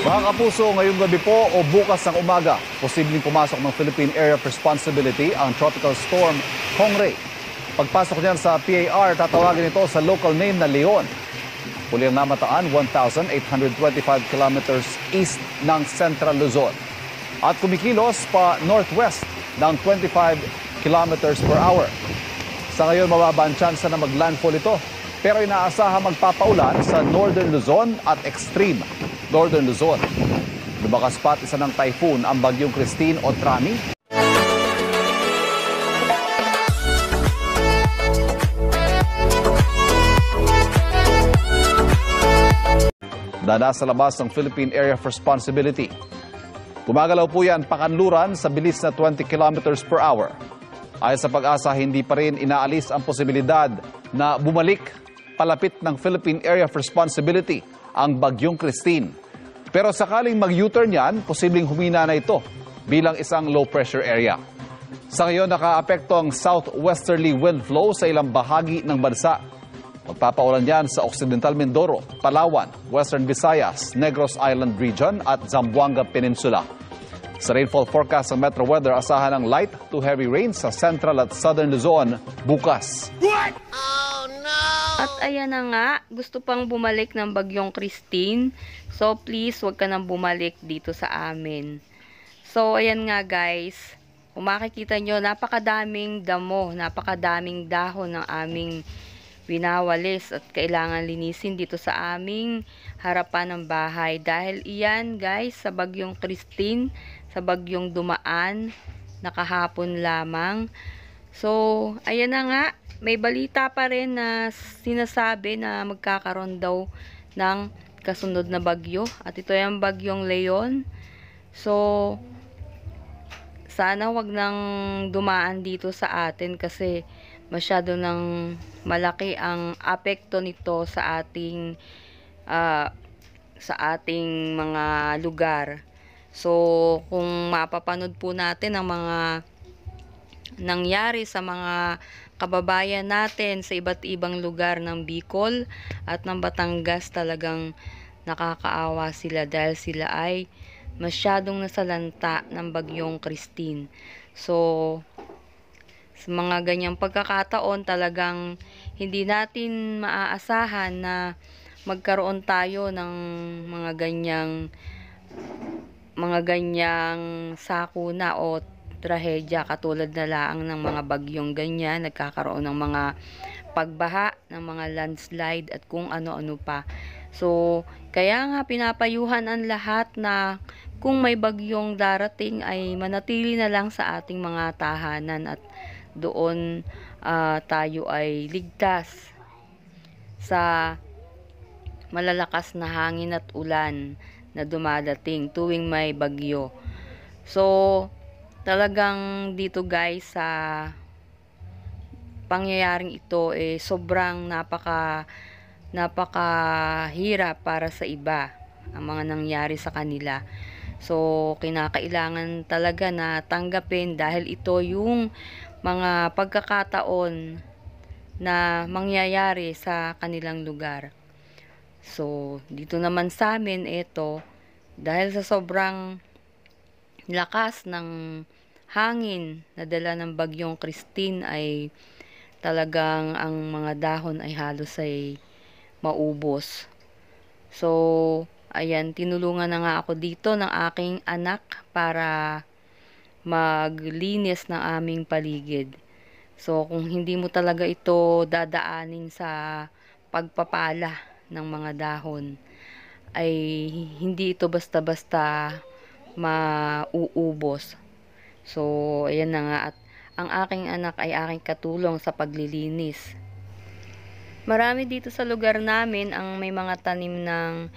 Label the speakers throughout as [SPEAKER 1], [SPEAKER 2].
[SPEAKER 1] Mga kapuso, ngayong gabi po o bukas ng umaga, posibleng pumasok ng Philippine Area of Responsibility ang Tropical Storm Hongray. Pagpasok niyan sa PAR, tatawagin ito sa local name na Leon. Huli ang namataan, 1,825 kilometers east ng Central Luzon. At kumikilos pa northwest ng 25 kilometers per hour. Sa ngayon, mababa ang tsansa na maglandfall ito. Pero inaasahan magpapaulan sa Northern Luzon at extreme Northern Luzon. Lumakas pa isa ng typhoon ang bagyong Christine o Trami. Dana sa labas ng Philippine Area of Responsibility. Gumagalaw po yan pakanluran sa bilis na 20 kilometers per hour. Ayon sa Pag-asa, hindi pa rin inaalis ang posibilidad na bumalik palapit ng Philippine Area of Responsibility ang bagyong Christine. Pero sakaling mag-U-turn yan, posibleng humina na ito bilang isang low-pressure area. Sa ngayon, nakaapekto ang southwesterly wind flow sa ilang bahagi ng bansa. Magpapaulan yan sa Occidental Mindoro, Palawan, Western Visayas, Negros Island Region at Zamboanga Peninsula. Sa rainfall forecast ng Metro Weather, asahan ng light to heavy rain sa Central at Southern Luzon bukas.
[SPEAKER 2] What? Oh no! At ayan na nga, gusto pang bumalik ng bagyong Christine. So please, wag ka nang bumalik dito sa amin. So ayan nga guys, kung makikita nyo, napakadaming damo, napakadaming dahon ng aming winawalis at kailangan linisin dito sa aming harapan ng bahay. Dahil iyan guys, sa bagyong Christine, sa bagyong dumaan, nakahapon lamang. So, ayan na nga, may balita pa rin na sinasabi na magkakaroon daw ng kasunod na bagyo. At ito yung bagyong Leon. So, sana wag nang dumaan dito sa atin kasi masyado nang malaki ang apekto nito sa ating mga lugar. So, kung mapapanood po natin ang mga nangyari sa mga kababayan natin sa iba't ibang lugar ng Bicol at ng Batangas, talagang nakakaawa sila dahil sila ay masyadong nasalanta ng bagyong Christine. So, sa mga ganyang pagkakataon, talagang hindi natin maaasahan na magkaroon tayo ng mga ganyang sakuna o trahedya katulad na laang ng mga bagyong ganyan, nagkakaroon ng mga pagbaha, ng mga landslide at kung ano-ano pa. So, kaya nga pinapayuhan ang lahat na kung may bagyong darating ay manatili na lang sa ating mga tahanan at doon tayo ay ligtas sa malalakas na hangin at ulan na dumadating tuwing may bagyo. So, talagang dito guys sa pangyayaring ito sobrang napakahirap para sa iba ang mga nangyari sa kanila. So, kinakailangan talaga na tanggapin dahil ito yung mga pagkakataon na mangyayari sa kanilang lugar. So, dito naman sa amin, dahil sa sobrang lakas ng hangin na dala ng bagyong Christine ay talagang ang mga dahon ay halos ay maubos. So, ayan, tinulungan na nga ako dito ng aking anak para maglinis ng aming paligid. So, kung hindi mo talaga ito dadaanin sa pagpapala ng mga dahon, ay hindi ito basta-basta mauubos. So, ayan na nga, at ang aking anak ay aking katulong sa paglilinis. Marami dito sa lugar namin ang may mga tanim ng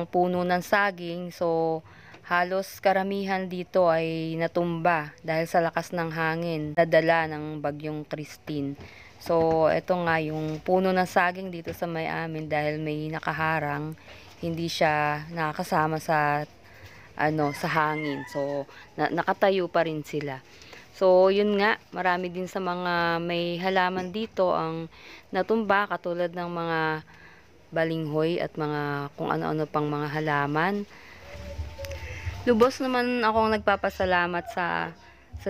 [SPEAKER 2] puno ng saging. So, halos karamihan dito ay natumba dahil sa lakas ng hangin nadala ng bagyong Christine. So, ito nga yung puno ng saging dito sa may amin dahil may nakaharang, hindi siya nakakasama sa hangin. So, nakatayo pa rin sila. So, yun nga, marami din sa mga may halaman dito ang natumba katulad ng mga balinghoy at mga kung ano-ano pang mga halaman. Lubos naman akong nagpapasalamat sa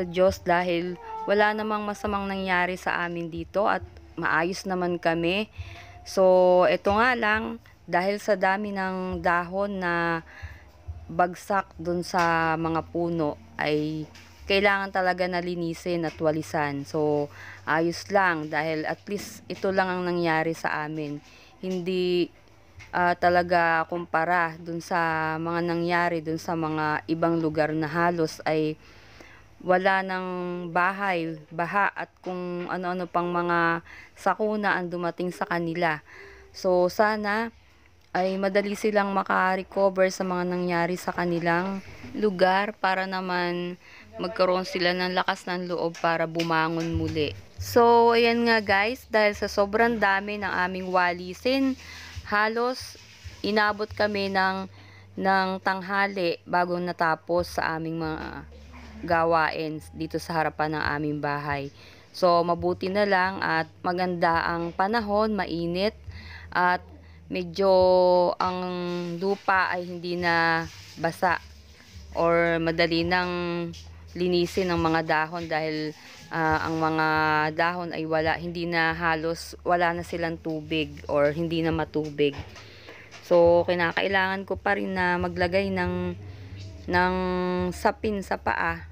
[SPEAKER 2] Diyos dahil wala namang masamang nangyari sa amin dito at maayos naman kami. So, ito nga lang, dahil sa dami ng dahon na bagsak dun sa mga puno ay kailangan talaga na linisin at walisan. So, ayos lang dahil at least ito lang ang nangyari sa amin. Hindi talaga kumpara dun sa mga nangyari dun sa mga ibang lugar na halos ay wala ng bahay, baha at kung ano-ano pang mga sakuna ang dumating sa kanila. So sana ay madali silang maka-recover sa mga nangyari sa kanilang lugar para naman magkaroon sila ng lakas ng loob para bumangon muli. So ayan nga guys, dahil sa sobrang dami ng aming walisin, halos inabot kami ng tanghali bago natapos sa aming mga gawain dito sa harapan ng aming bahay. So mabuti na lang at maganda ang panahon, mainit at medyo ang lupa ay hindi na basa or madali nang linisin ng mga dahon dahil ang mga dahon ay hindi na wala na silang tubig or hindi na matubig. So kinakailangan ko pa rin na maglagay ng sapin sa paa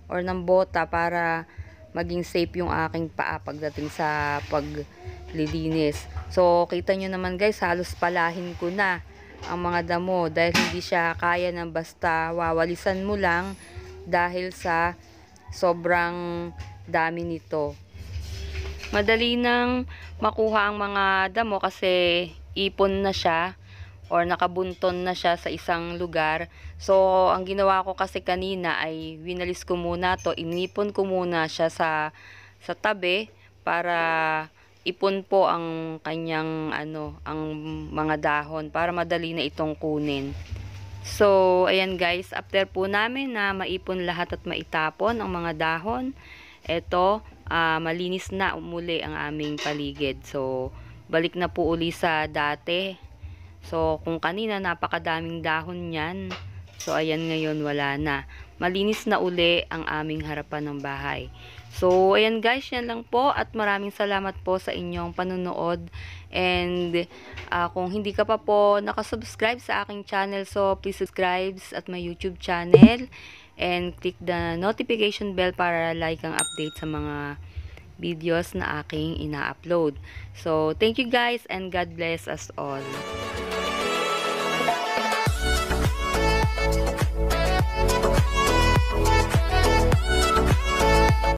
[SPEAKER 2] or ng bota para maging safe yung aking paa pagdating sa paglilinis. So kita nyo naman guys, halos palahin ko na ang mga damo dahil hindi siya kaya ng basta wawalisan mo lang dahil sa sobrang dami nito. Madali nang makuha ang mga damo kasi ipon na siya or nakabunton na siya sa isang lugar. So ang ginawa ko kasi kanina ay winalis ko muna to, inipon ko muna siya sa tabi para ipon po ang kanyang ang mga dahon para madali na itong kunin. So, ayan guys, after po namin na maipon lahat at maitapon ang mga dahon, eto, malinis na muli ang aming paligid. So, balik na po uli sa dati. So, kung kanina napakadaming dahon yan, so ayan ngayon wala na. Malinis na uli ang aming harapan ng bahay. So, ayan guys, yan lang po at maraming salamat po sa inyong panonood. And kung hindi ka pa po nakasubscribe sa aking channel, so please subscribe at my YouTube channel and click the notification bell para like ang update sa mga videos na aking ina-upload. So, thank you guys and God bless us all.